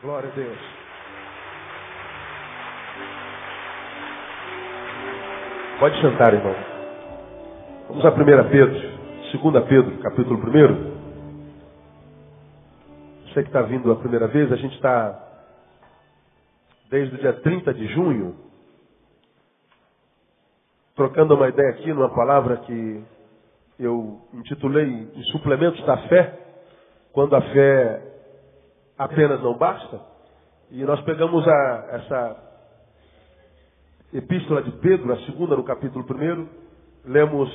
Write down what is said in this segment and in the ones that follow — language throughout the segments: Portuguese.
Glória a Deus. Pode sentar, irmão. Vamos a 1 Pedro, 2 Pedro, capítulo 1. Você que está vindo a primeira vez, a gente está desde o dia 30 de junho, trocando uma ideia aqui numa palavra que eu intitulei Os Suplementos da Fé, quando a fé apenas não basta. E nós pegamos essa epístola de Pedro, a segunda no capítulo 1, lemos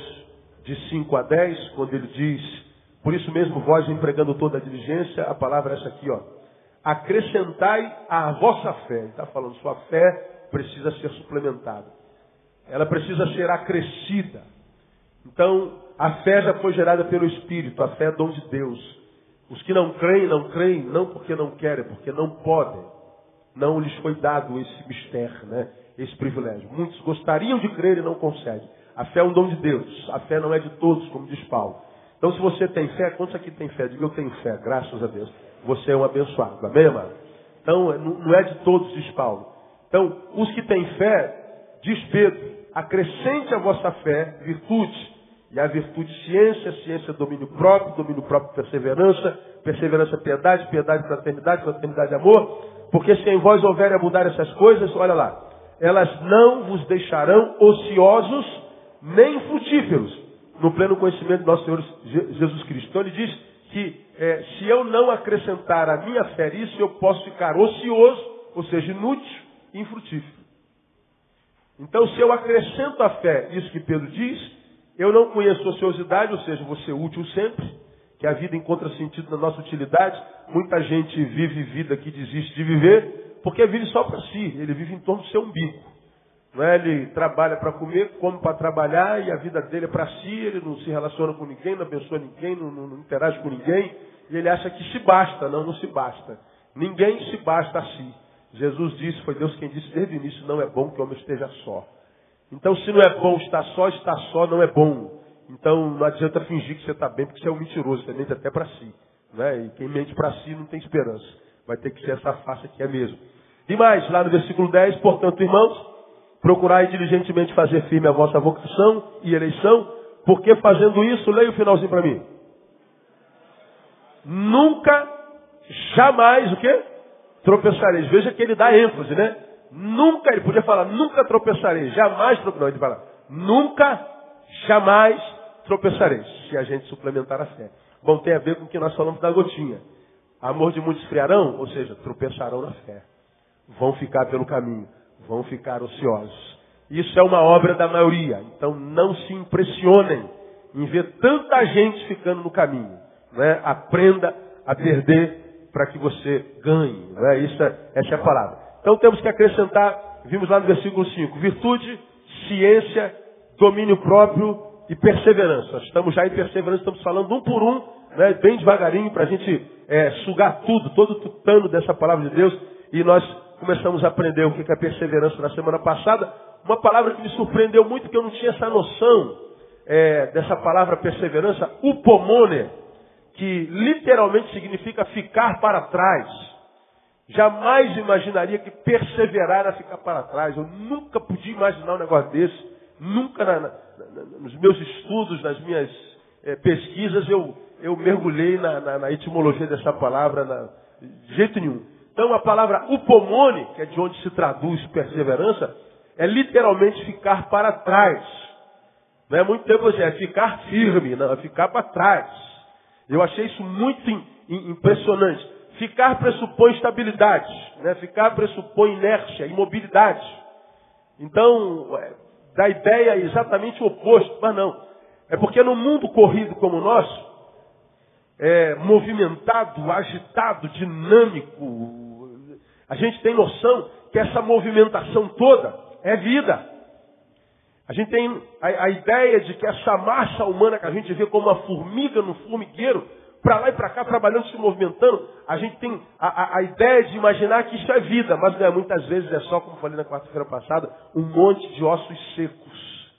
de 5 a 10, quando ele diz: por isso mesmo vós, empregando toda a diligência, a palavra é essa aqui, ó: acrescentai à vossa fé. Ele está falando, sua fé precisa ser suplementada. Ela precisa ser acrescida. Então, a fé já foi gerada pelo Espírito, a fé é dom de Deus. Os que não creem, não porque não querem, porque não podem. Não lhes foi dado esse mistério, né? Esse privilégio. Muitos gostariam de crer e não conseguem. A fé é um dom de Deus. A fé não é de todos, como diz Paulo. Então, se você tem fé, quantos aqui tem fé? Diga, eu tenho fé, graças a Deus. Você é um abençoado, amém, amado? Então, não é de todos, diz Paulo. Então, os que têm fé, diz Pedro, acrescente a vossa fé virtude. E a virtude, ciência, ciência, domínio próprio perseverança, perseverança, piedade, piedade, fraternidade, fraternidade, amor. Porque se em vós houver abundar essas coisas, olha lá, elas não vos deixarão ociosos nem frutíferos no pleno conhecimento do nosso Senhor Jesus Cristo. Então ele diz que se eu não acrescentar a minha fé nisso, eu posso ficar ocioso, ou seja, inútil e infrutífero. Então, se eu acrescento a fé, isso que Pedro diz, eu não conheço ociosidade, ou seja, vou ser útil sempre, que a vida encontra sentido na nossa utilidade. Muita gente vive vida que desiste de viver, porque vive só para si, ele vive em torno do seu umbigo. Não é? Ele trabalha para comer, come para trabalhar, e a vida dele é para si, ele não se relaciona com ninguém, não abençoa ninguém, não interage com ninguém, e ele acha que se basta. Não se basta. Ninguém se basta a si. Jesus disse, foi Deus quem disse desde o início, não é bom que o homem esteja só. Então, se não é bom estar só não é bom. Então, não adianta fingir que você está bem, porque você é um mentiroso, você mente até para si. Né? E quem mente para si não tem esperança. Vai ter que ser essa face que é mesmo. E mais, lá no versículo 10, portanto, irmãos, procurai diligentemente fazer firme a vossa vocação e eleição, porque fazendo isso, leia o finalzinho para mim. Nunca, jamais, o quê? Tropeçareis. Veja que ele dá ênfase, né? Nunca, ele podia falar, nunca tropeçareis, jamais tropeçareis. Não, ele fala, nunca, jamais tropeçareis, se a gente suplementar a fé. Bom, tem a ver com o que nós falamos da gotinha. Amor de muitos esfriarão, ou seja, tropeçarão na fé. Vão ficar pelo caminho, vão ficar ociosos. Isso é uma obra da maioria. Então não se impressionem em ver tanta gente ficando no caminho. Né? Aprenda a perder para que você ganhe. Né? Essa é a palavra. Então temos que acrescentar, vimos lá no versículo 5, virtude, ciência, domínio próprio e perseverança. Nós estamos já em perseverança, estamos falando um por um, né, bem devagarinho, para a gente sugar tudo, todo o tutano dessa palavra de Deus. E nós começamos a aprender o que é perseverança na semana passada. Uma palavra que me surpreendeu muito, que eu não tinha essa noção dessa palavra perseverança, upomone, que literalmente significa ficar para trás. Jamais imaginaria que perseverar era ficar para trás. Eu nunca podia imaginar um negócio desse. Nunca nos meus estudos, nas minhas pesquisas, eu mergulhei na etimologia dessa palavra de jeito nenhum. Então a palavra upomone, que é de onde se traduz perseverança, é literalmente ficar para trás. Não é muito tempo assim, é ficar firme, não, é ficar para trás. Eu achei isso muito impressionante. Ficar pressupõe estabilidade, né? Ficar pressupõe inércia, imobilidade. Então, dá ideia exatamente o oposto, mas não. É porque no mundo corrido como o nosso, movimentado, agitado, dinâmico, a gente tem noção que essa movimentação toda é vida. A gente tem a ideia de que essa massa humana que a gente vê como uma formiga no formigueiro, para lá e para cá, trabalhando, se movimentando, a gente tem a ideia de imaginar que isso é vida, mas não é, muitas vezes é só, como falei na quarta-feira passada, um monte de ossos secos,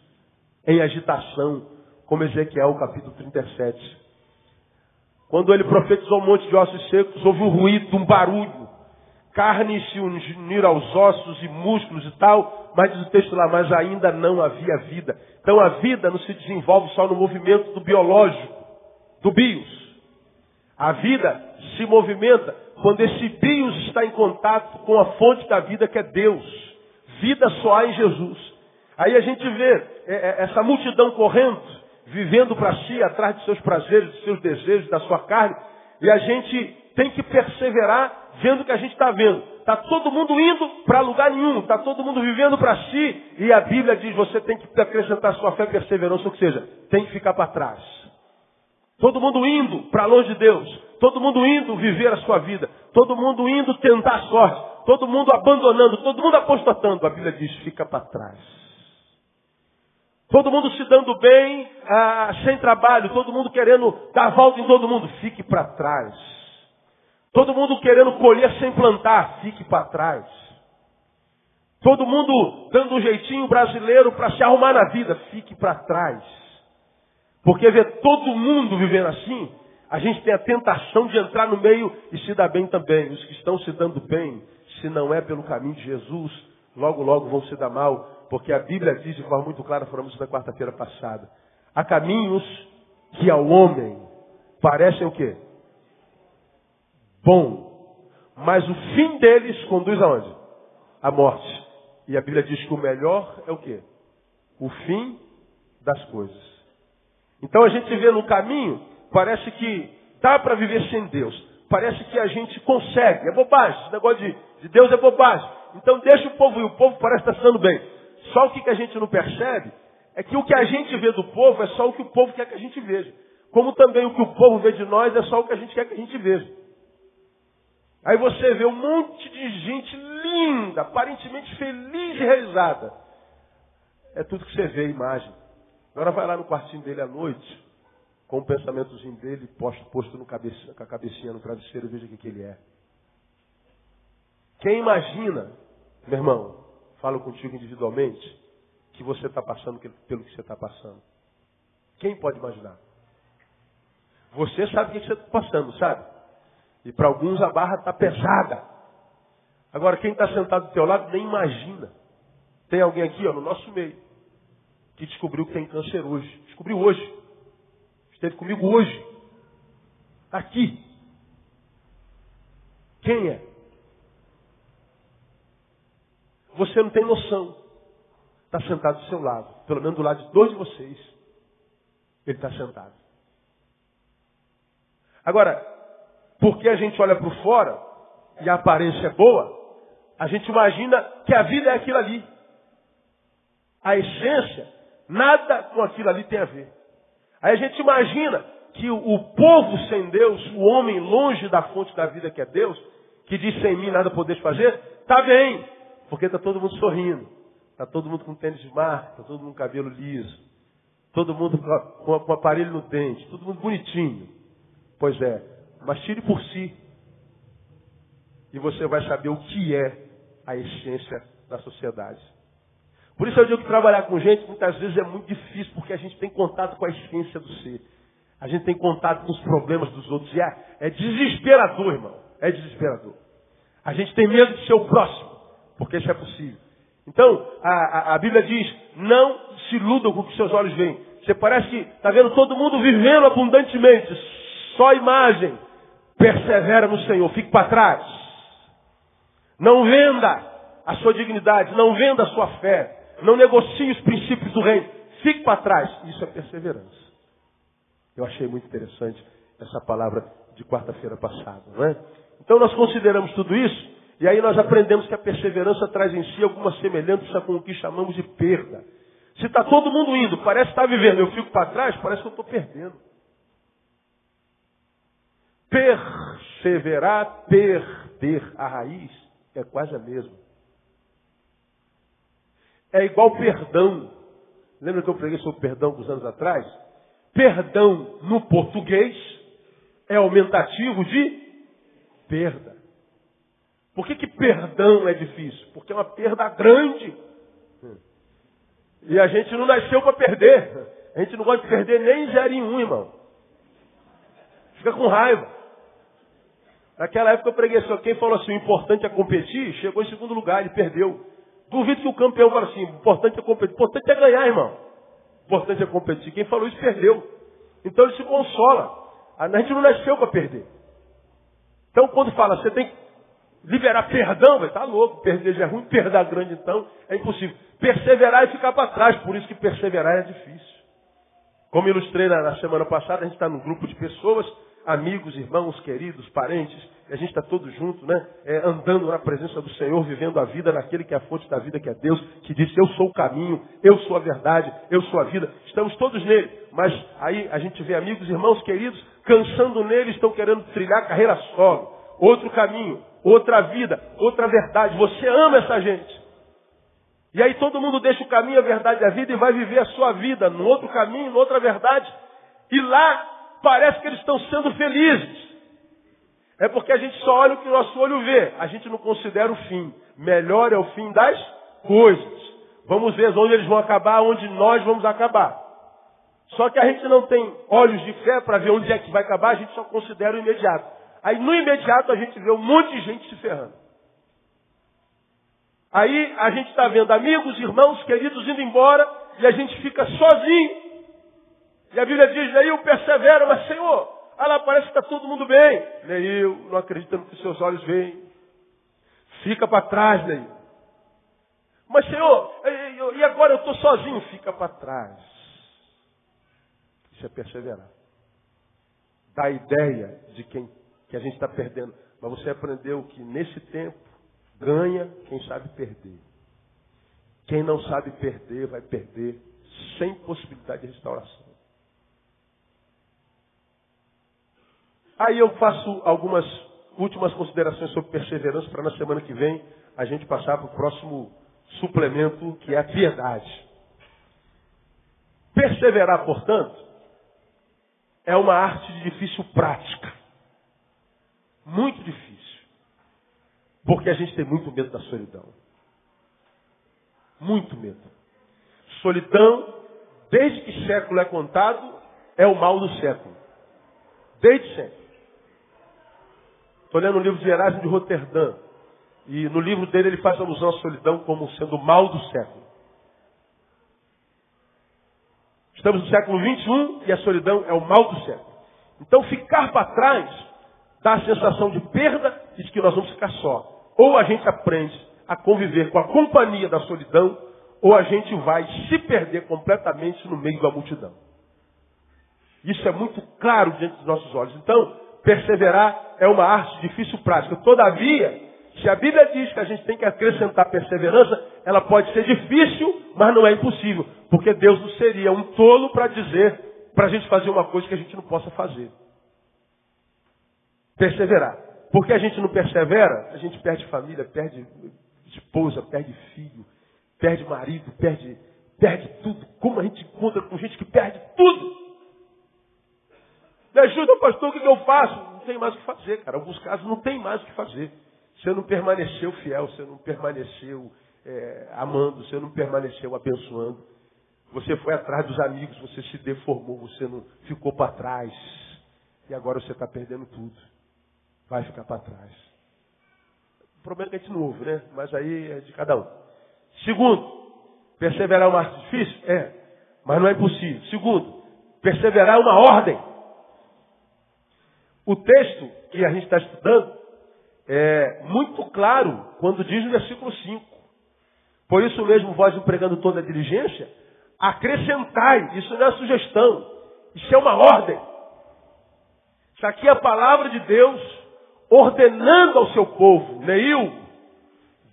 em agitação, como Ezequiel, capítulo 37. Quando ele profetizou um monte de ossos secos, houve um ruído, um barulho, carne se unir aos ossos e músculos e tal, mas diz o texto lá, mas ainda não havia vida. Então a vida não se desenvolve só no movimento do biológico, do bios. A vida se movimenta quando esse bios está em contato com a fonte da vida, que é Deus. Vida só há em Jesus. Aí a gente vê essa multidão correndo, vivendo para si, atrás de seus prazeres, dos seus desejos, da sua carne, e a gente tem que perseverar vendo o que a gente está vendo. Está todo mundo indo para lugar nenhum, está todo mundo vivendo para si, e a Bíblia diz, você tem que acrescentar sua fé e perseverança, ou seja, tem que ficar para trás. Todo mundo indo para longe de Deus, todo mundo indo viver a sua vida, todo mundo indo tentar a sorte, todo mundo abandonando, todo mundo apostatando. A Bíblia diz, fica para trás. Todo mundo se dando bem, sem trabalho, todo mundo querendo dar a volta em todo mundo, fique para trás. Todo mundo querendo colher sem plantar, fique para trás. Todo mundo dando um jeitinho brasileiro para se arrumar na vida, fique para trás. Porque ver todo mundo vivendo assim, a gente tem a tentação de entrar no meio e se dar bem também. Os que estão se dando bem, se não é pelo caminho de Jesus, logo, logo vão se dar mal. Porque a Bíblia diz de forma muito clara, falamos isso na quarta-feira passada. Há caminhos que ao homem parecem o quê? Bom. Mas o fim deles conduz aonde? À morte. E a Bíblia diz que o melhor é o quê? O fim das coisas. Então a gente vê no caminho, parece que dá para viver sem Deus. Parece que a gente consegue. É bobagem. Esse negócio de Deus é bobagem. Então deixa o povo ir. O povo parece estar estando bem. Só o que a gente não percebe é que o que a gente vê do povo é só o que o povo quer que a gente veja. Como também o que o povo vê de nós é só o que a gente quer que a gente veja. Aí você vê um monte de gente linda, aparentemente feliz e realizada. É tudo que você vê, imagem. Agora vai lá no quartinho dele à noite, com o pensamentozinho dele posto no com a cabecinha no travesseiro, e veja o que ele é. Quem imagina, meu irmão, falo contigo individualmente, que você está passando pelo que você está passando. Quem pode imaginar? Você sabe o que você está passando, sabe? E para alguns a barra está pesada. Agora quem está sentado do teu lado nem imagina. Tem alguém aqui, no nosso meio, que descobriu que tem câncer hoje. Descobriu hoje. Esteve comigo hoje. Aqui. Quem é? Você não tem noção. Está sentado do seu lado. Pelo menos do lado de dois de vocês. Ele está sentado. Agora, porque a gente olha para fora e a aparência é boa, a gente imagina que a vida é aquilo ali. A essência, nada com aquilo ali tem a ver. Aí a gente imagina que o povo sem Deus, o homem longe da fonte da vida que é Deus, que diz sem mim nada podeis fazer, está bem. Porque está todo mundo sorrindo. Está todo mundo com tênis de marca, está todo mundo com cabelo liso. Todo mundo com aparelho no dente, todo mundo bonitinho. Pois é, mas tire por si. E você vai saber o que é a essência da sociedade. Por isso eu digo que trabalhar com gente muitas vezes é muito difícil, porque a gente tem contato com a essência do ser. A gente tem contato com os problemas dos outros. E é desesperador, irmão. É desesperador. A gente tem medo de ser o próximo, porque isso é possível. Então, a Bíblia diz, não se iludam com o que seus olhos veem. Você parece que está vendo todo mundo vivendo abundantemente. Só imagem. Persevera no Senhor. Fique para trás. Não venda a sua dignidade. Não venda a sua fé. Não negocie os princípios do reino. Fique para trás. Isso é perseverança. Eu achei muito interessante essa palavra de quarta-feira passada, não é? Então nós consideramos tudo isso, e aí nós aprendemos que a perseverança traz em si alguma semelhança com o que chamamos de perda. Se está todo mundo indo, parece estar vivendo, eu fico para trás, parece que eu estou perdendo. Perseverar, perder a raiz, é quase a mesma. É igual perdão. Lembra que eu preguei sobre perdão alguns anos atrás? Perdão no português é aumentativo de perda. Por que perdão é difícil? Porque é uma perda grande. E a gente não nasceu para perder. A gente não gosta de perder nem 0 em 1, irmão. Fica com raiva. Naquela época eu preguei assim, quem falou assim, o importante é competir, chegou em segundo lugar, ele perdeu. Duvido que o campeão fale assim, o importante é competir. O importante é ganhar, irmão. O importante é competir. Quem falou isso perdeu. Então ele se consola. A gente não nasceu para perder. Então quando fala, você tem que liberar perdão, vai estar louco. Perder já é ruim, perder grande então é impossível. Perseverar é ficar para trás, por isso que perseverar é difícil. Como ilustrei na semana passada, a gente está num grupo de pessoas, amigos, irmãos, queridos, parentes, e a gente está todos juntos, né? Andando na presença do Senhor, vivendo a vida naquele que é a fonte da vida, que é Deus, que disse, eu sou o caminho, eu sou a verdade, eu sou a vida. Estamos todos nele. Mas aí a gente vê amigos, irmãos, queridos, cansando nele, estão querendo trilhar carreira solo. Outro caminho, outra vida, outra verdade. Você ama essa gente. E aí todo mundo deixa o caminho, a verdade e a vida e vai viver a sua vida num outro caminho, noutra verdade. E lá parece que eles estão sendo felizes. É porque a gente só olha o que o nosso olho vê. A gente não considera o fim. Melhor é o fim das coisas. Vamos ver onde eles vão acabar, onde nós vamos acabar. Só que a gente não tem olhos de fé para ver onde é que vai acabar, a gente só considera o imediato. Aí no imediato a gente vê um monte de gente se ferrando. Aí a gente está vendo amigos, irmãos, queridos indo embora e a gente fica sozinho. E a Bíblia diz, Neil, persevera, mas Senhor, lá parece que está todo mundo bem. Neil, não acredita no que seus olhos veem. Fica para trás, Neil. Mas Senhor, e agora eu estou sozinho? Fica para trás. Isso é perseverar. Dá a ideia de que a gente está perdendo. Mas você aprendeu que nesse tempo, ganha quem sabe perder. Quem não sabe perder, vai perder sem possibilidade de restauração. Aí eu faço algumas últimas considerações sobre perseverança para na semana que vem a gente passar para o próximo suplemento, que é a piedade. Perseverar, portanto, é uma arte de difícil prática. Muito difícil. Porque a gente tem muito medo da solidão. Muito medo. Solidão, desde que século é contado, é o mal do século. Desde sempre. Estou lendo o livro de Erasmo de Roterdã. E no livro dele ele faz alusão à solidão como sendo o mal do século. Estamos no século XXI e a solidão é o mal do século. Então ficar para trás dá a sensação de perda e de que nós vamos ficar só. Ou a gente aprende a conviver com a companhia da solidão, ou a gente vai se perder completamente no meio da multidão. Isso é muito claro diante dos nossos olhos. Então, perseverar é uma arte difícil prática. Todavia, se a Bíblia diz que a gente tem que acrescentar perseverança, ela pode ser difícil, mas não é impossível. Porque Deus não seria um tolo para dizer, para a gente fazer uma coisa que a gente não possa fazer. Perseverar. Porque a gente não persevera, a gente perde família, perde esposa, perde filho, perde marido, perde tudo. Como a gente encontra com gente que perde tudo? Me ajuda, pastor, o que eu faço? Não tem mais o que fazer, cara. Em alguns casos não tem mais o que fazer. Você não permaneceu fiel, você não permaneceu amando, você não permaneceu abençoando. Você foi atrás dos amigos, você se deformou, você não ficou para trás. E agora você está perdendo tudo. Vai ficar para trás. O problema é que a gente não ouve, né? Mas aí é de cada um. Segundo, perseverar é uma arte difícil? É, mas não é impossível. Segundo, perseverar é uma ordem. O texto que a gente está estudando é muito claro quando diz no versículo 5. Por isso mesmo, vós empregando toda a diligência, acrescentai. Isso não é sugestão. Isso é uma ordem. Isso aqui é a palavra de Deus ordenando ao seu povo. Neil,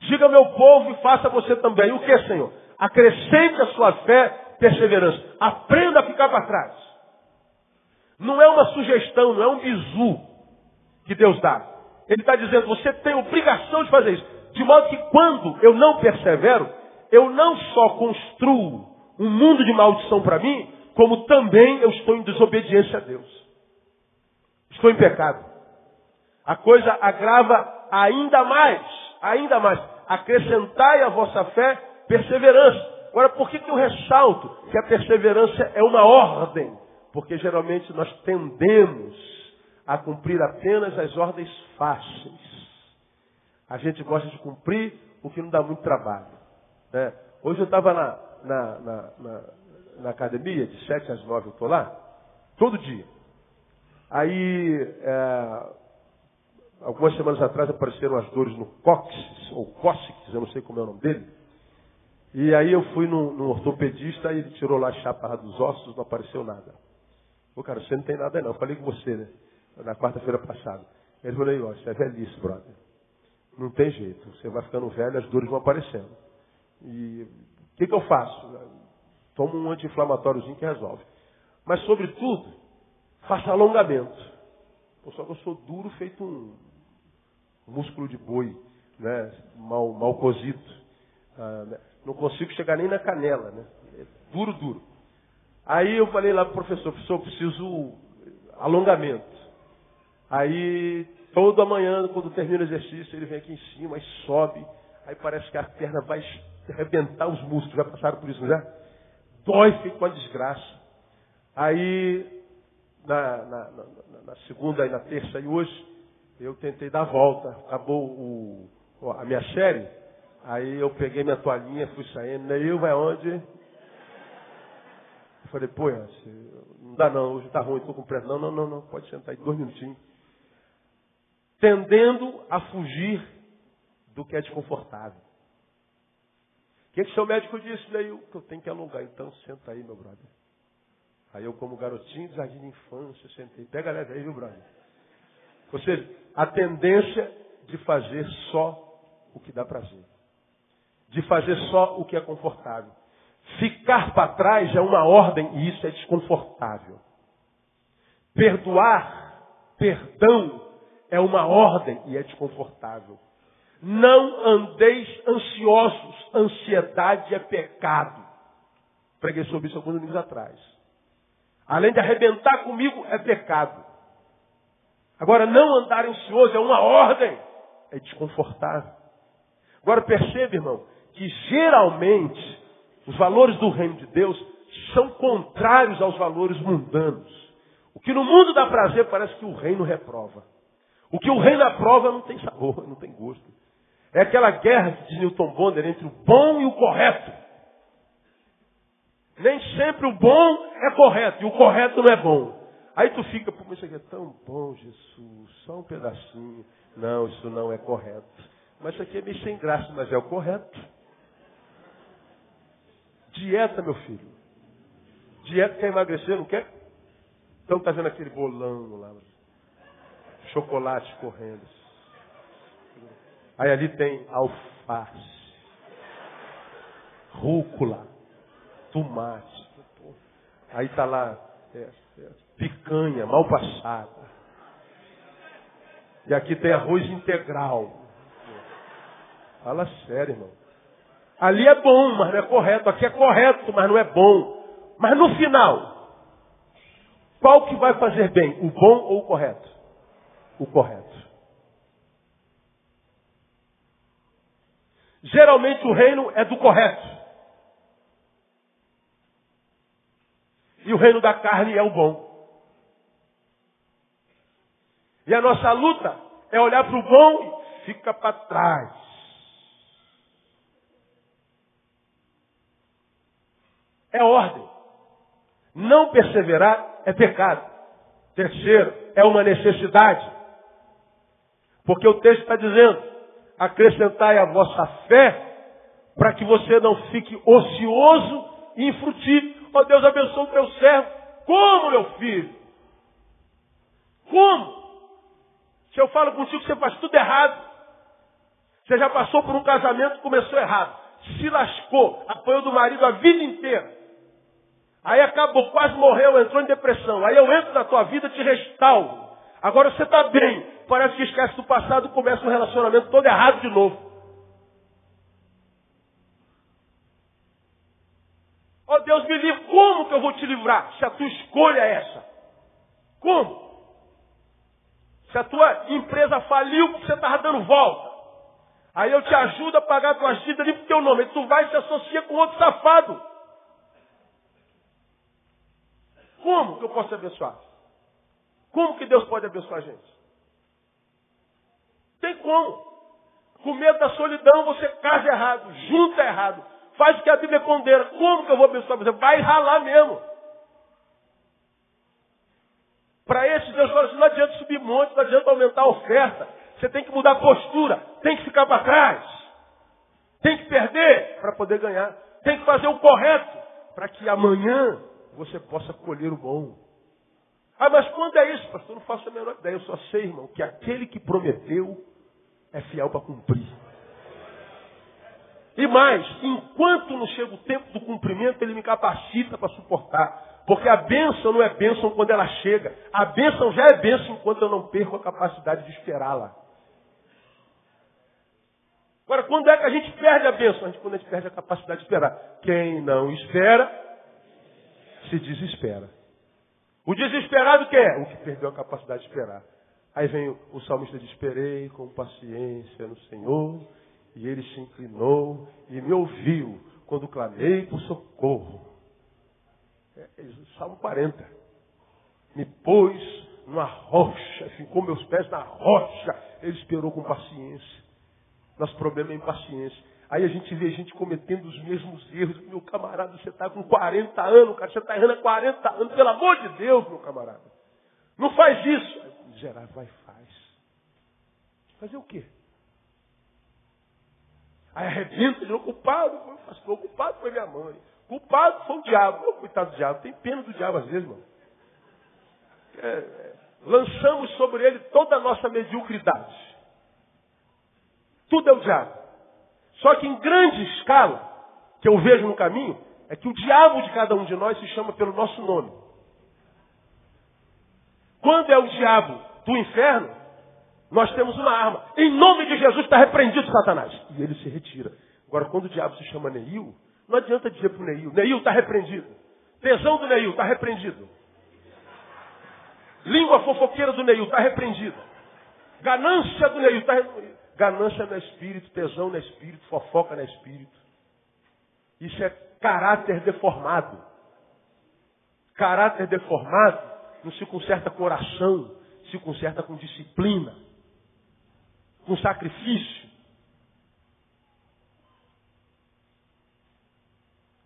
diga ao meu povo e faça você também. O que, Senhor? Acrescente a sua fé, perseverança. Aprenda a ficar para trás. Não é uma sugestão, não é um bizu que Deus dá. Ele está dizendo, você tem obrigação de fazer isso. De modo que quando eu não persevero, eu não só construo um mundo de maldição para mim, como também eu estou em desobediência a Deus. Estou em pecado. A coisa agrava ainda mais. Acrescentai à vossa fé perseverança. Agora, por que eu ressalto que a perseverança é uma ordem? Porque geralmente nós tendemos a cumprir apenas as ordens fáceis. A gente gosta de cumprir o que não dá muito trabalho. Né? Hoje eu estava na academia, de 7 às 9 eu estou lá, todo dia. Aí, algumas semanas atrás apareceram as dores no cóccix, ou cóccix, eu não sei como é o nome dele. E aí eu fui no ortopedista e ele tirou lá a chapa dos ossos, não apareceu nada. Pô, cara, você não tem nada não. Eu falei com você, né? Na quarta-feira passada. Ele falou, ó, isso é velhice, brother. Não tem jeito. Você vai ficando velho, as dores vão aparecendo. E o que eu faço? Tomo um anti-inflamatóriozinho que resolve. Mas, sobretudo, faça alongamento. Pô, só que eu sou duro feito um músculo de boi, né? Mal cozido. Não consigo chegar nem na canela, né? É duro, duro. Aí eu falei lá pro professor, preciso alongamento. Aí, toda manhã, quando termina o exercício, ele vem aqui em cima e sobe. Aí parece que a perna vai arrebentar os músculos. Já passaram por isso, não é? Dói, fica uma desgraça. Aí, na segunda e na terça e hoje, eu tentei dar a volta. Acabou a minha série. Aí eu peguei minha toalhinha, fui saindo. Aí eu vai onde? Eu falei, pô, não dá não, hoje tá ruim, estou com pressa. Não, pode sentar aí 2 minutinhos. Tendendo a fugir do que é desconfortável. O que o seu médico disse? Daí que eu tenho que alongar. Então senta aí, meu brother. Aí eu, como garotinho de jardim de infância, sentei. Pega leve aí, viu, brother? Ou seja, a tendência de fazer só o que dá prazer. De fazer só o que é confortável. Ficar para trás é uma ordem e isso é desconfortável. Perdão, é uma ordem e é desconfortável. Não andeis ansiosos. Ansiedade é pecado. Preguei sobre isso alguns domingos atrás. Além de arrebentar comigo, é pecado. Agora, não andar ansioso é uma ordem. É desconfortável. Agora, perceba, irmão, que geralmente os valores do reino de Deus são contrários aos valores mundanos. O que no mundo dá prazer parece que o reino reprova. O que o reino aprova não tem sabor, não tem gosto. É aquela guerra de Newton Bonder entre o bom e o correto. Nem sempre o bom é correto e o correto não é bom. Aí tu fica, pô, mas isso aqui é tão bom, Jesus, só um pedacinho. Não, isso não é correto. Mas isso aqui é meio sem graça, mas é o correto. Dieta, meu filho. Dieta quer emagrecer, não quer? Então tá vendo aquele bolão lá. Chocolate correndo. Aí ali tem alface, rúcula, tomate. Aí tá lá picanha, mal passada. E aqui tem arroz integral. Fala sério, irmão. Ali é bom, mas não é correto. Aqui é correto, mas não é bom. Mas no final, qual que vai fazer bem? O bom ou o correto? O correto. Geralmente o reino é do correto. E o reino da carne é o bom. E a nossa luta é olhar para o bom e fica para trás. É ordem. Não perseverar é pecado. Terceiro, é uma necessidade. Porque o texto está dizendo, acrescentai a vossa fé para que você não fique ocioso e infrutífero. Ó Deus, abençoe o teu servo. Como, meu filho? Como? Se eu falo contigo que você faz tudo errado. Você já passou por um casamento que começou errado. Se lascou, apanhou do marido a vida inteira. Aí acabou, quase morreu, entrou em depressão. Aí eu entro na tua vida e te restauro. Agora você está bem. Parece que esquece do passado e começa um relacionamento todo errado de novo. Ó Deus, me livre. Como que eu vou te livrar? Se a tua escolha é essa. Como? Se a tua empresa faliu porque você estava dando volta. Aí eu te ajudo a pagar as tuas dívidas ali pro teu nome. E tu vai e se associa com outro safado. Como que eu posso te abençoar? Como que Deus pode abençoar a gente? Tem como. Com medo da solidão, você casa errado, junta errado, faz o que a Bíblia condena. Como que eu vou abençoar você? Vai ralar mesmo. Para esse Deus fala assim, não adianta subir monte, não adianta aumentar a oferta. Você tem que mudar a postura, tem que ficar para trás. Tem que perder para poder ganhar. Tem que fazer o correto para que amanhã você possa colher o bom. Ah, mas quando é isso, pastor? Eu não faço a menor ideia. Eu só sei, irmão, que aquele que prometeu é fiel para cumprir. E mais, enquanto não chega o tempo do cumprimento, ele me capacita para suportar. Porque a bênção não é bênção quando ela chega. A bênção já é bênção enquanto eu não perco a capacidade de esperá-la. Agora, quando é que a gente perde a bênção? Quando a gente perde a capacidade de esperar. Quem não espera, se desespera. O desesperado que é? O que perdeu a capacidade de esperar. Aí vem o salmista diz, esperei com paciência no Senhor, e ele se inclinou e me ouviu quando clamei por socorro. Salmo 40. Me pôs numa rocha, ficou meus pés na rocha. Ele esperou com paciência. Nosso problema é impaciência. Aí a gente vê gente cometendo os mesmos erros. Meu camarada, você está com 40 anos, cara. Você está errando há 40 anos. Pelo amor de Deus, meu camarada. Não faz isso. Miserável, vai, faz. Fazer o quê? Aí arrebenta de novo. Culpado foi o pastor, culpado foi minha mãe. Culpado foi o diabo. Oh, coitado do diabo. Tem pena do diabo às vezes, mano. Lançamos sobre ele toda a nossa mediocridade. Tudo é o diabo. Só que em grande escala, que eu vejo no caminho, é que o diabo de cada um de nós se chama pelo nosso nome. Quando é o diabo do inferno, nós temos uma arma. Em nome de Jesus está repreendido Satanás. E ele se retira. Agora, quando o diabo se chama Neil, não adianta dizer para o Neil, Neil está repreendido. Tesão do Neil está repreendido. Língua fofoqueira do Neil está repreendida. Ganância do Neil está repreendida. Ganância não é espírito, tesão não é espírito, fofoca não é espírito. Isso é caráter deformado. Caráter deformado não se conserta com oração, se conserta com disciplina, com sacrifício.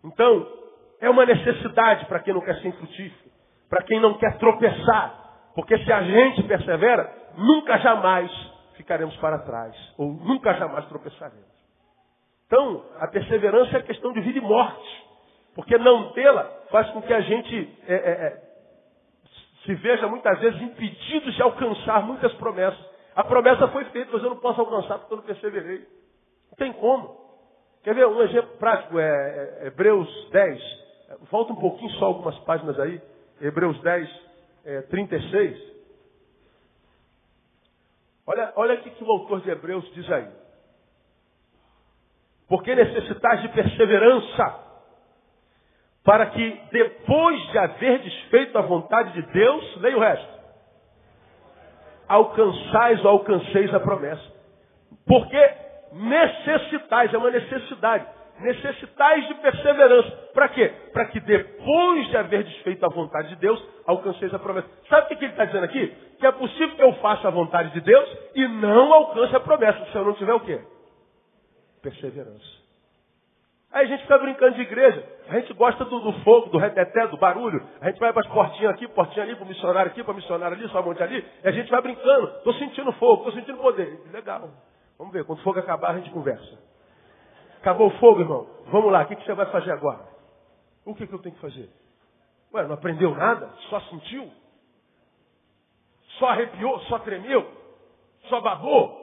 Então, é uma necessidade para quem não quer ser infrutífero, para quem não quer tropeçar. Porque se a gente persevera, nunca jamais ficaremos para trás, ou nunca jamais tropeçaremos. Então, a perseverança é questão de vida e morte, porque não tê-la faz com que a gente se veja muitas vezes impedido de alcançar muitas promessas. A promessa foi feita, mas eu não posso alcançar porque eu não perseverei. Não tem como. Quer ver um exemplo prático? Hebreus 10. Volta um pouquinho, só algumas páginas aí. Hebreus 10, 36. Olha o que o autor de Hebreus diz aí. Porque necessitais de perseverança, para que depois de haverdes feito a vontade de Deus, leia o resto, alcançais ou alcanceis a promessa. Porque necessitais, é uma necessidade. Necessitais de perseverança. Para quê? Para que depois de haverdes feito a vontade de Deus, alcanceis a promessa. Sabe o que ele está dizendo aqui? Que é possível que eu faça a vontade de Deus e não alcance a promessa, se eu não tiver o quê? Perseverança. Aí a gente fica brincando de igreja. A gente gosta do fogo, do reteté, do barulho. A gente vai para as portinhas aqui, portinha ali, para o missionário aqui, para o missionário ali, só um monte ali. E a gente vai brincando. Estou sentindo fogo, estou sentindo poder. Legal. Vamos ver, quando o fogo acabar a gente conversa. Acabou o fogo, irmão? Vamos lá, o que você vai fazer agora? O que eu tenho que fazer? Ué, não aprendeu nada? Só sentiu? Só arrepiou? Só tremeu? Só babou?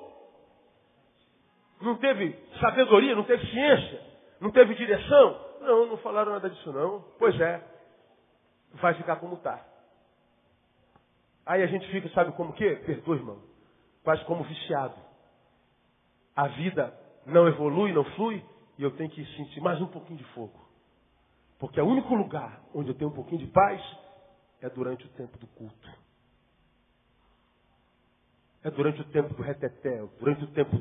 Não teve sabedoria? Não teve ciência? Não teve direção? Não falaram nada disso não. Pois é, vai ficar como está. Aí a gente fica, sabe como que? Perdoa, irmão. Quase como viciado. A vida não evolui, não flui, e eu tenho que sentir mais um pouquinho de fogo. Porque o único lugar onde eu tenho um pouquinho de paz é durante o tempo do culto. É durante o tempo do reteté, durante o tempo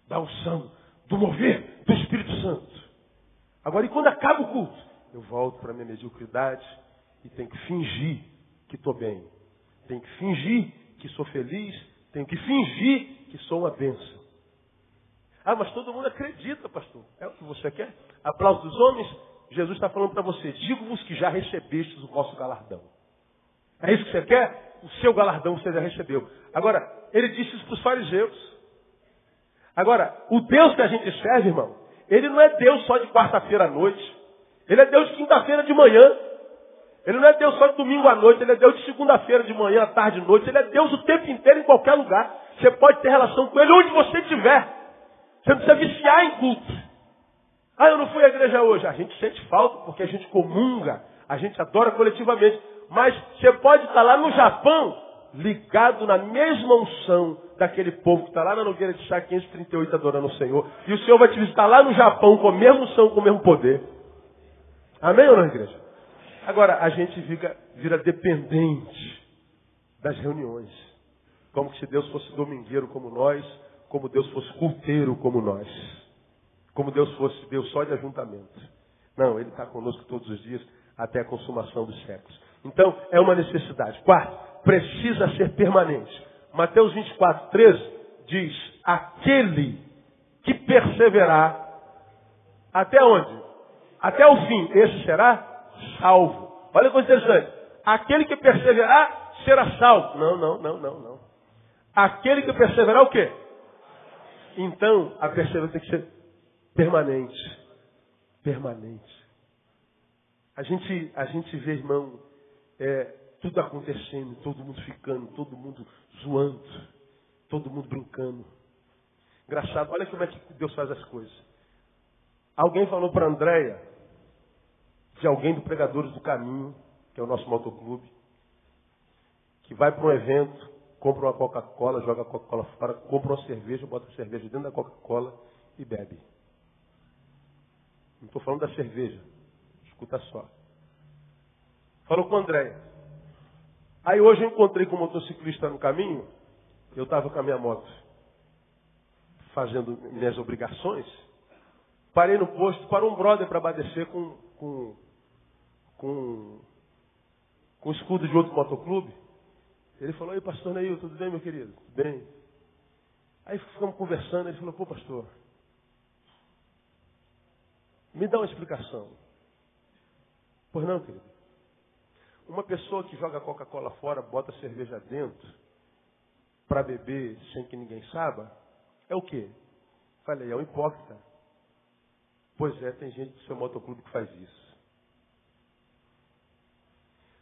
da unção, do mover do Espírito Santo. Agora, e quando acaba o culto? Eu volto para a minha mediocridade e tenho que fingir que estou bem. Tenho que fingir que sou feliz, tenho que fingir que sou uma bênção. Ah, mas todo mundo acredita, pastor. É o que você quer? Aplauso dos homens? Jesus está falando para você, digo-vos que já recebestes o vosso galardão. É isso que você quer? O seu galardão você já recebeu. Agora, ele disse isso para os fariseus. Agora, o Deus que a gente serve, irmão, ele não é Deus só de quarta-feira à noite. Ele é Deus de quinta-feira de manhã. Ele não é Deus só de domingo à noite. Ele é Deus de segunda-feira de manhã, à tarde, à noite. Ele é Deus o tempo inteiro, em qualquer lugar. Você pode ter relação com ele onde você estiver. Você não precisa viciar em culto. Ah, eu não fui à igreja hoje. A gente sente falta porque a gente comunga. A gente adora coletivamente. Mas você pode estar lá no Japão, ligado na mesma unção daquele povo que está lá na Nogueira de Chá 538 adorando o Senhor. E o Senhor vai te visitar lá no Japão com a mesma unção, com o mesmo poder. Amém ou não, igreja? Agora, a gente vira dependente das reuniões. Como se Deus fosse domingueiro como nós, como Deus fosse culteiro como nós. Como Deus fosse Deus só de ajuntamento. Não, Ele está conosco todos os dias até a consumação dos séculos. Então, é uma necessidade. Quarto, precisa ser permanente. Mateus 24, 13 diz, aquele que perseverar até onde? Até o fim, esse será salvo. Olha que coisa interessante. Aquele que perseverar será salvo. Não. Aquele que perseverar o quê? Então, a perseverança tem que ser permanente. Permanente. A gente vê, irmão, tudo acontecendo, todo mundo ficando, todo mundo zoando, todo mundo brincando. Engraçado, olha como é que Deus faz as coisas. Alguém falou para a Andréia, de alguém do Pregadores do Caminho, que é o nosso motoclube, que vai para um evento, compra uma Coca-Cola, joga a Coca-Cola fora, compra uma cerveja, bota a cerveja dentro da Coca-Cola e bebe. Não estou falando da cerveja, escuta só. Falou com a Andréia. Aí hoje eu encontrei com um motociclista no caminho, eu estava com a minha moto, fazendo minhas obrigações, parei no posto, parou um brother para abastecer com escudo de outro motoclube. Ele falou, ei, pastor Neil, tudo bem, meu querido? Tudo bem. Aí ficamos conversando, ele falou, pô, pastor, me dá uma explicação. Pois não, querido. Uma pessoa que joga Coca-Cola fora, bota cerveja dentro, para beber sem que ninguém saiba, é o quê? Falei, é um hipócrita. Pois é, tem gente do seu motoclube que faz isso.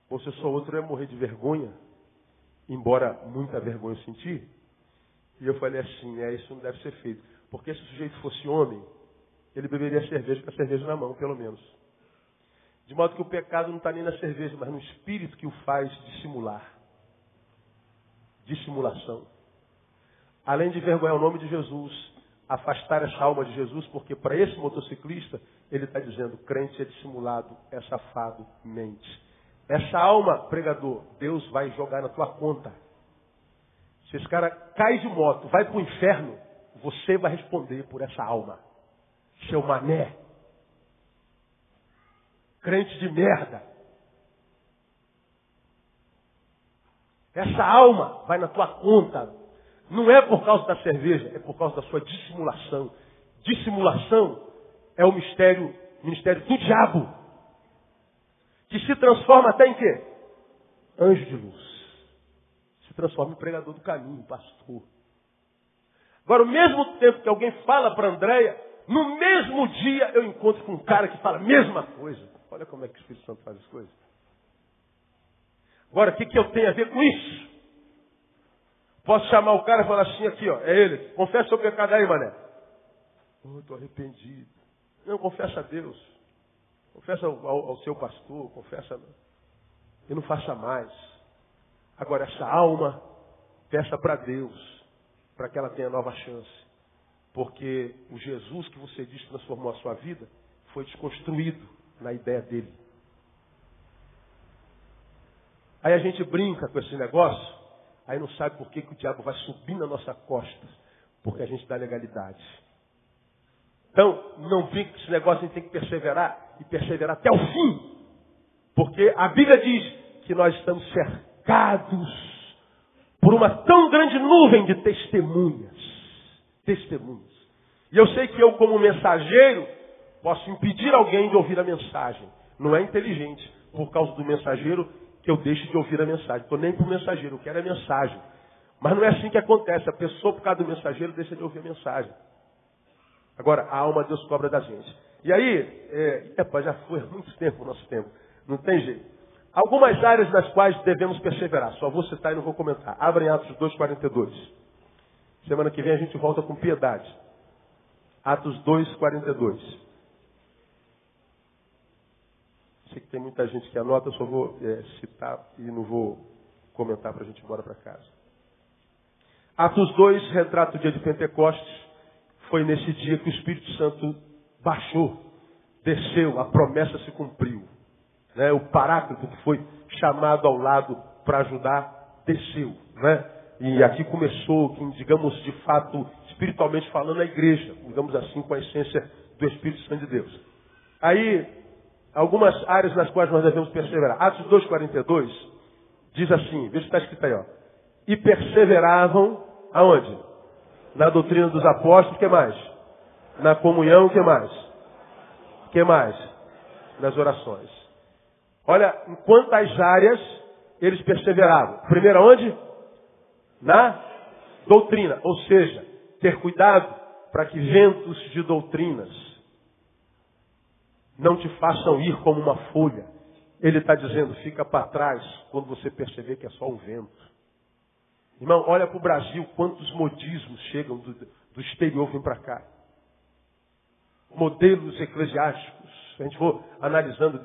Ou se eu sou outro, eu ia morrer de vergonha, embora muita vergonha eu senti. E eu falei assim, isso não deve ser feito. Porque se o sujeito fosse homem, ele beberia cerveja com a cerveja na mão, pelo menos. De modo que o pecado não está nem na cerveja, mas no espírito que o faz dissimular. Dissimulação. Além de vergonhar o nome de Jesus, afastar essa alma de Jesus, porque para esse motociclista, ele está dizendo, crente é dissimulado, é safado, mente. Essa alma, pregador, Deus vai jogar na tua conta. Se esse cara cai de moto, vai para o inferno, você vai responder por essa alma. Seu mané. Crente de merda. Essa alma vai na tua conta. Não é por causa da cerveja, é por causa da sua dissimulação. Dissimulação é o ministério do diabo. Que se transforma até em quê? Anjo de luz. Se transforma em pregador do caminho, pastor. Agora, ao mesmo tempo que alguém fala para Andréia, no mesmo dia eu encontro com um cara que fala a mesma coisa. Olha como é que o Espírito Santo faz as coisas. Agora, o que eu tenho a ver com isso? Posso chamar o cara e falar assim, aqui, ó, é ele. Confessa o seu pecado aí, mané. Estou arrependido. Não, confessa a Deus. Confessa ao seu pastor, confessa. E não faça mais. Agora, essa alma, peça para Deus, para que ela tenha nova chance. Porque o Jesus que você diz que transformou a sua vida, foi desconstruído na ideia dele. Aí a gente brinca com esse negócio, aí não sabe por que o diabo vai subir na nossa costa, porque a gente dá legalidade. Então, não brinca com esse negócio, a gente tem que perseverar, e perseverar até o fim. Porque a Bíblia diz que nós estamos cercados por uma tão grande nuvem de testemunhas. Testemunhas. E eu sei que eu, como mensageiro, posso impedir alguém de ouvir a mensagem. Não é inteligente, por causa do mensageiro, que eu deixe de ouvir a mensagem. Estou nem para o mensageiro, eu quero a mensagem. Mas não é assim que acontece. A pessoa, por causa do mensageiro, deixa de ouvir a mensagem. Agora, a alma Deus cobra da gente. E aí, já foi há muito tempo o nosso tempo. Não tem jeito. Algumas áreas nas quais devemos perseverar. Só vou citar e não vou comentar. Abrem Atos 2:42. Semana que vem a gente volta com piedade. Atos 2:42. Sei que tem muita gente que anota, eu só vou citar e não vou comentar para a gente ir embora para casa. Atos 2 retrata o dia de Pentecostes. Foi nesse dia que o Espírito Santo baixou, desceu, a promessa se cumpriu. O Paráclito, que foi chamado ao lado para ajudar, desceu. E aqui começou, digamos, de fato, espiritualmente falando, a igreja, digamos assim, com a essência do Espírito Santo de Deus. Aí, algumas áreas nas quais nós devemos perseverar. Atos 2:42 diz assim, veja o que está escrito aí, ó. E perseveravam, aonde? Na doutrina dos apóstolos, o que mais? Na comunhão, o que mais? O que mais? Nas orações. Olha, em quantas áreas eles perseveravam. Primeiro aonde? Na doutrina. Ou seja, ter cuidado para que ventos de doutrinas não te façam ir como uma folha. Ele está dizendo, fica para trás quando você perceber que é só um vento. Irmão, olha para o Brasil, quantos modismos chegam do exterior vêm para cá. Modelos eclesiásticos. A gente for analisando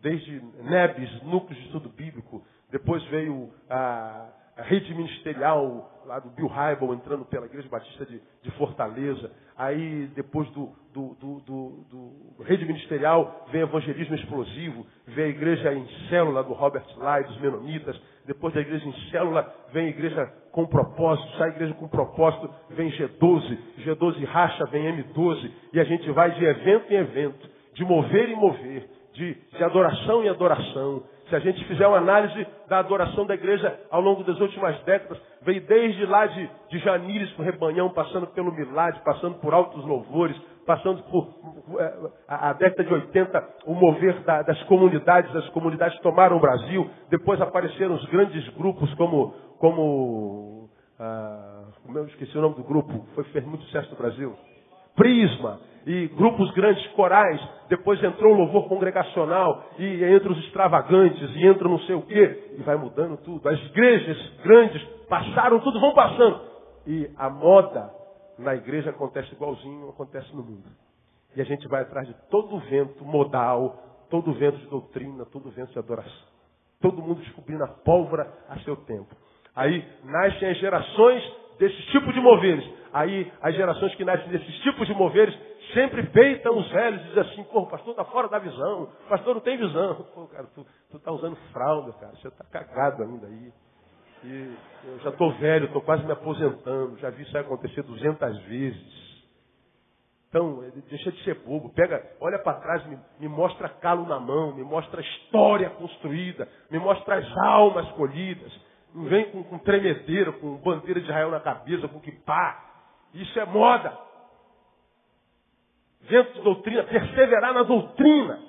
desde NEBs, núcleos de estudo bíblico. Depois veio a rede ministerial lá do Bill Hybel entrando pela Igreja Batista de Fortaleza. Aí depois do rede ministerial vem evangelismo explosivo. Vem a igreja em célula do Robert Lai, dos Menonitas. Depois da igreja em célula vem a igreja com propósito. Sai a igreja com propósito, vem G12. G12 racha, vem M12. E a gente vai de evento em evento, de mover em mover, de adoração em adoração. Se a gente fizer uma análise da adoração da igreja ao longo das últimas décadas, veio desde lá de Janires para o Rebanhão, passando pelo Milagre, passando por Altos Louvores, passando por a década de 80, o mover das comunidades. As comunidades tomaram o Brasil. Depois apareceram os grandes grupos como eu esqueci o nome do grupo, fez muito sucesso no Brasil. Prisma. E grupos grandes, corais, depois entrou o louvor congregacional, e entre os extravagantes, e entra não sei o quê, e vai mudando tudo. As igrejas grandes passaram, tudo vão passando. E a moda na igreja acontece igualzinho, acontece no mundo. E a gente vai atrás de todo vento modal, todo vento de doutrina, todo vento de adoração. Todo mundo descobrindo a pólvora a seu tempo. Aí nascem as gerações desses tipos de moveres. Aí as gerações que nascem desses tipos de moveres sempre peitam os velhos e dizem assim, pô, o pastor está fora da visão, o pastor não tem visão. Pô, cara, tu está usando fralda, cara, você está cagado ainda aí. E eu já estou velho, estou quase me aposentando, já vi isso acontecer 200 vezes. Então, deixa de ser bobo, olha para trás, me mostra calo na mão, me mostra a história construída, me mostra as almas colhidas. Não vem com tremedeira, com bandeira de Israel na cabeça, com quipá. Isso é moda. Vento de doutrina, perseverar na doutrina.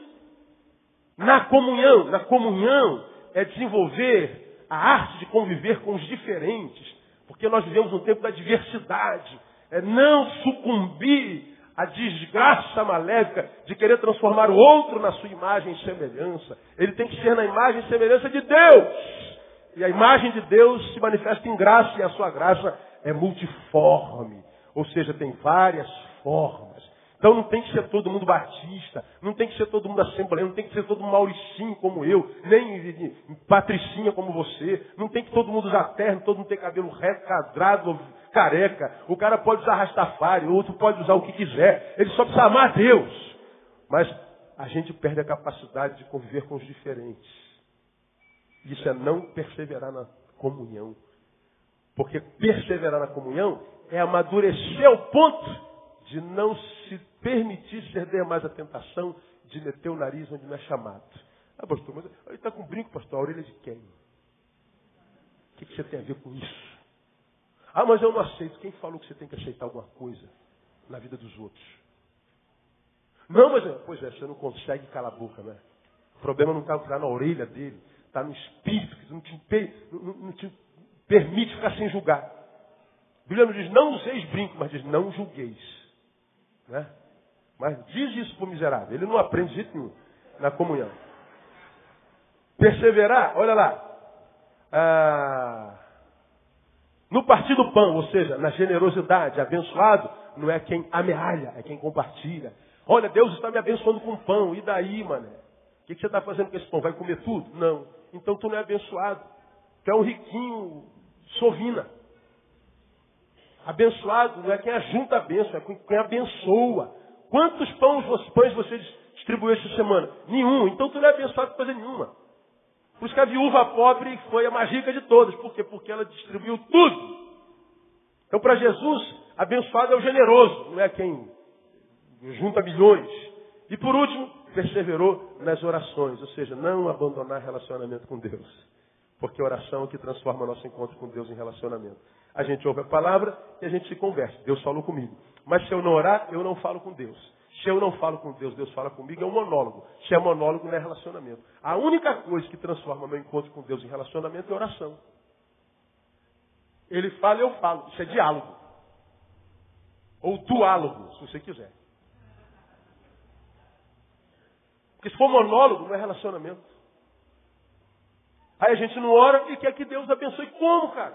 Na comunhão. Na comunhão é desenvolver a arte de conviver com os diferentes. Porque nós vivemos um tempo da diversidade. É não sucumbir à desgraça maléfica de querer transformar o outro na sua imagem e semelhança. Ele tem que ser na imagem e semelhança de Deus. E a imagem de Deus se manifesta em graça e a sua graça é multiforme. Ou seja, tem várias formas. Então não tem que ser todo mundo batista, não tem que ser todo mundo assembleano, não tem que ser todo mundo mauricinho como eu, nem patricinha como você, não tem que todo mundo usar terno, todo mundo ter cabelo reto, quadrado, careca. O cara pode usar rastafari, o outro pode usar o que quiser, ele só precisa amar a Deus. Mas a gente perde a capacidade de conviver com os diferentes. Isso é não perseverar na comunhão. Porque perseverar na comunhão é amadurecer ao ponto de não se permitir ceder mais à tentação de meter o nariz onde não é chamado. Ah, pastor, mas ele está com brinco, pastor, a orelha de quem? que você tem a ver com isso? Ah, mas eu não aceito. Quem falou que você tem que aceitar alguma coisa na vida dos outros? Não, mas... Pois é, você não consegue calar a boca, né? O problema não está na orelha dele. Está no espírito, que não te permite ficar sem julgar. A Bíblia não diz, não useis brinco, mas diz, não julgueis. Né? Mas diz isso para o miserável. Ele não aprende de jeito nenhum na comunhão. Perseverar, olha lá. No partir do pão, ou seja, na generosidade, abençoado, não é quem amealha, é quem compartilha. Olha, Deus está me abençoando com pão, e daí, mané? O que você está fazendo com esse pão? Vai comer tudo? Não. Então tu não é abençoado. Tu é um riquinho sovina. Abençoado não é quem ajunta a bênção, é quem abençoa. Quantos pães você distribuiu esta semana? Nenhum. Então tu não é abençoado com coisa nenhuma. Por isso que a viúva pobre foi a mais rica de todas. Por quê? Porque ela distribuiu tudo. Então para Jesus, abençoado é o generoso, não é quem junta milhões. E por último, perseverou nas orações. Ou seja, não abandonar relacionamento com Deus. Porque a oração é o que transforma nosso encontro com Deus em relacionamento. A gente ouve a palavra e a gente se conversa. Deus falou comigo. Mas se eu não orar, eu não falo com Deus. Se eu não falo com Deus, Deus fala comigo, é um monólogo. Se é monólogo, não é relacionamento. A única coisa que transforma meu encontro com Deus em relacionamento é oração. Ele fala e eu falo. Isso é diálogo. Ou duálogo, se você quiser. Porque se for monólogo, não é relacionamento. Aí a gente não ora e quer que Deus abençoe. Como, cara?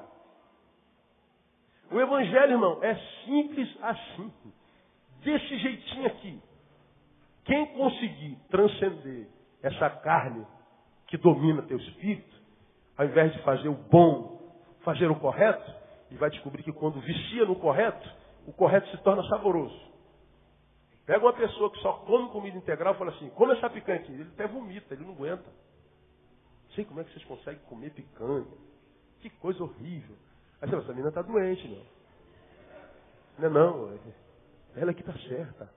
O evangelho, irmão, é simples assim. Desse jeitinho aqui. Quem conseguir transcender essa carne que domina teu espírito, ao invés de fazer o bom, fazer o correto, e vai descobrir que quando vicia no correto, o correto se torna saboroso. Pega uma pessoa que só come comida integral e fala assim, come essa picanha aqui. Ele até vomita, ele não aguenta. Não sei como é que vocês conseguem comer picanha. Que coisa horrível. Aí você fala, essa menina está doente, meu. Não. Ela que está certa.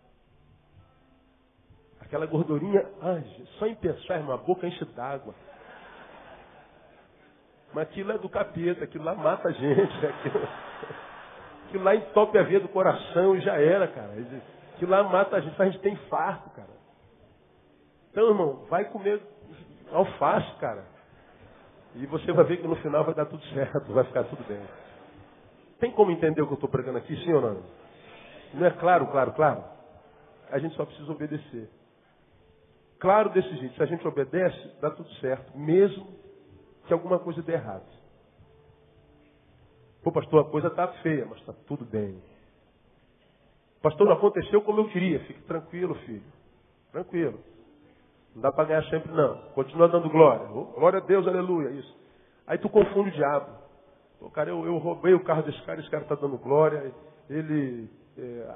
Aquela gordurinha, só em pensar, irmão, a boca enche d'água. Mas aquilo é do capeta, aquilo lá mata a gente. Aquilo lá entope a veia do coração e já era, cara. Aquilo lá mata a gente, faz a gente ter infarto, cara. Então, irmão, vai comer alface, cara. E você vai ver que no final vai dar tudo certo, vai ficar tudo bem. Tem como entender o que eu estou pregando aqui, sim ou não? Não é claro? A gente só precisa obedecer. Claro desse jeito, se a gente obedece, dá tudo certo, mesmo que alguma coisa dê errado. Pô, pastor, a coisa está feia, mas está tudo bem. Pastor, não aconteceu como eu queria. Fique tranquilo, filho. Tranquilo. Não dá para ganhar sempre, não. Continua dando glória. Glória a Deus, aleluia. Isso. Aí tu confunde o diabo. Pô, cara, eu roubei o carro desse cara, esse cara está dando glória.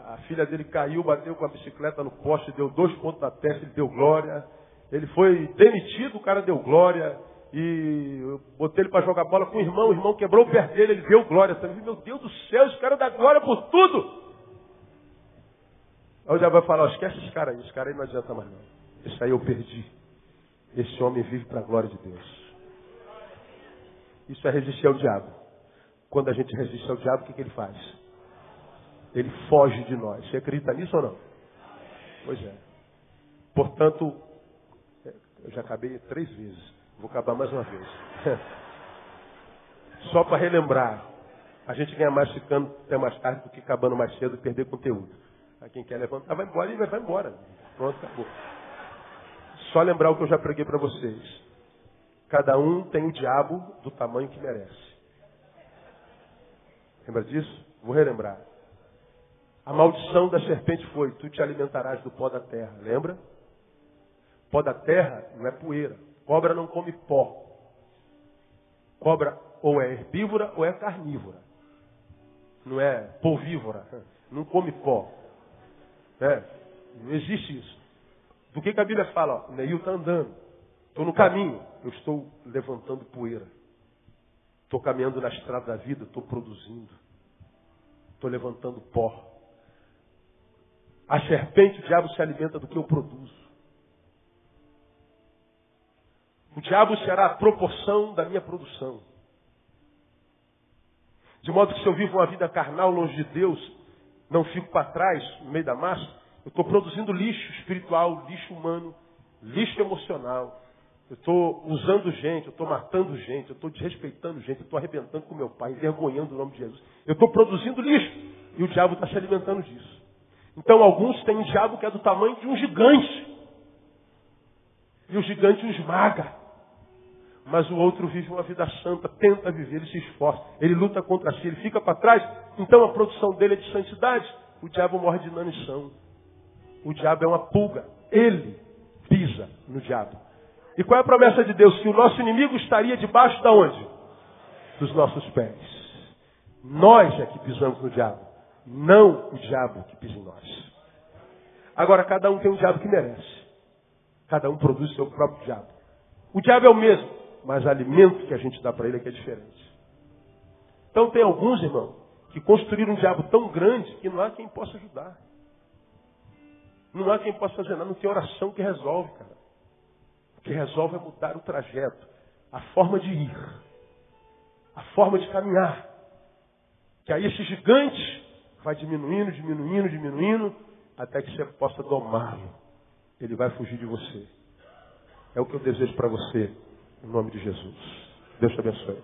A filha dele caiu, bateu com a bicicleta no poste, deu 2 pontos na testa, ele deu glória. Ele foi demitido, o cara deu glória. E eu botei ele para jogar bola com o irmão quebrou o pé dele, ele deu glória também. Meu Deus do céu, esse cara dá glória por tudo. Aí o diabo vai falar, esquece esse cara aí não adianta mais não. Esse aí eu perdi. Esse homem vive para a glória de Deus. Isso é resistir ao diabo. Quando a gente resiste ao diabo, o que ele faz? Ele foge de nós. Você acredita nisso ou não? Pois é. Portanto, eu já acabei 3 vezes. Vou acabar mais uma vez. Só para relembrar. A gente ganha mais ficando até mais tarde do que acabando mais cedo e perder conteúdo. Aí quem quer levantar vai embora e vai embora. Pronto, acabou. Só lembrar o que eu já preguei para vocês. Cada um tem o diabo do tamanho que merece. Lembra disso? Vou relembrar. A maldição da serpente foi, tu te alimentarás do pó da terra. Lembra? Pó da terra não é poeira. Cobra não come pó. Cobra ou é herbívora ou é carnívora. Não é polvívora. Não come pó. Não existe isso. Do que a Bíblia fala? O Neil está andando. Estou no caminho. Eu estou levantando poeira. Estou caminhando na estrada da vida. Estou produzindo. Estou levantando pó. A serpente, o diabo se alimenta do que eu produzo. O diabo será a proporção da minha produção. De modo que se eu vivo uma vida carnal longe de Deus, não fico para trás, no meio da massa, eu estou produzindo lixo espiritual, lixo humano, lixo emocional. Eu estou usando gente, eu estou matando gente, eu estou desrespeitando gente, eu estou arrebentando com meu pai, envergonhando o nome de Jesus. Eu estou produzindo lixo e o diabo está se alimentando disso. Então alguns têm um diabo que é do tamanho de um gigante. E o gigante o esmaga. Mas o outro vive uma vida santa, tenta viver, ele se esforça, ele luta contra si, ele fica para trás. Então a produção dele é de santidade. O diabo morre de inanição. O diabo é uma pulga. Ele pisa no diabo. E qual é a promessa de Deus? Que o nosso inimigo estaria debaixo de onde? Dos nossos pés. Nós é que pisamos no diabo. Não o diabo que pisa em nós. Agora, cada um tem um diabo que merece. Cada um produz seu próprio diabo. O diabo é o mesmo, mas o alimento que a gente dá para ele é que é diferente. Então tem alguns, irmão, que construíram um diabo tão grande que não há quem possa ajudar. Não há quem possa fazer nada. Não tem oração que resolve, cara. O que resolve é mudar o trajeto, a forma de ir, a forma de caminhar. Que aí esse gigante vai diminuindo, diminuindo, diminuindo, até que você possa domá-lo. Ele vai fugir de você. É o que eu desejo para você, em nome de Jesus. Deus te abençoe.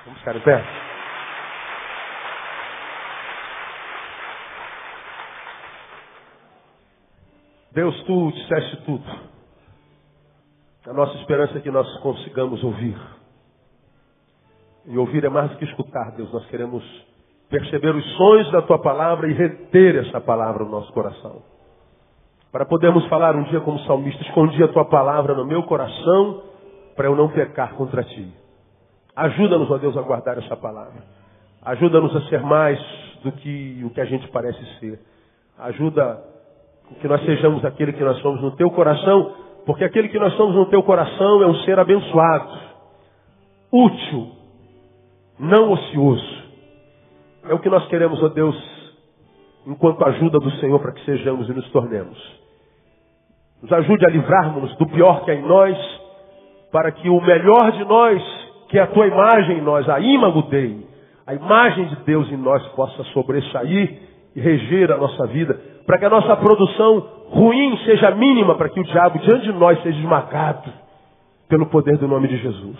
Vamos ficar em pé? Deus, tu disseste tudo. A nossa esperança é que nós consigamos ouvir. E ouvir é mais do que escutar, Deus. Nós queremos perceber os sonhos da tua palavra e reter essa palavra no nosso coração. Para podermos falar um dia como salmista, escondi a tua palavra no meu coração para eu não pecar contra ti. Ajuda-nos, ó Deus, a guardar essa palavra. Ajuda-nos a ser mais do que o que a gente parece ser. Ajuda que nós sejamos aquele que nós somos no teu coração, porque aquele que nós somos no teu coração é um ser abençoado, útil, não ocioso. É o que nós queremos, ó Deus, enquanto ajuda do Senhor para que sejamos e nos tornemos. Nos ajude a livrarmos do pior que há em nós, para que o melhor de nós, que é a tua imagem em nós, a ímago Dei, a imagem de Deus em nós possa sobressair e reger a nossa vida, para que a nossa produção ruim seja mínima, para que o diabo diante de nós seja esmagado pelo poder do nome de Jesus.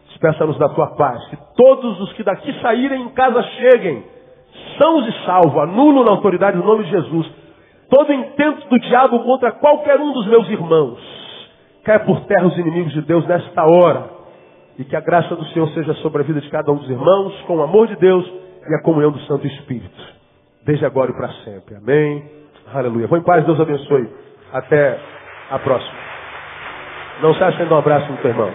Despeça-nos da tua paz, que todos os que daqui saírem em casa cheguem, sãos e salvos, anulo na autoridade do nome de Jesus todo intento do diabo contra qualquer um dos meus irmãos. Caia por terra os inimigos de Deus nesta hora, e que a graça do Senhor seja sobre a vida de cada um dos irmãos, com o amor de Deus e a comunhão do Santo Espírito, desde agora e para sempre. Amém. Aleluia. Vou em paz, Deus abençoe. Até a próxima. Não saia sem dar um abraço no teu irmão.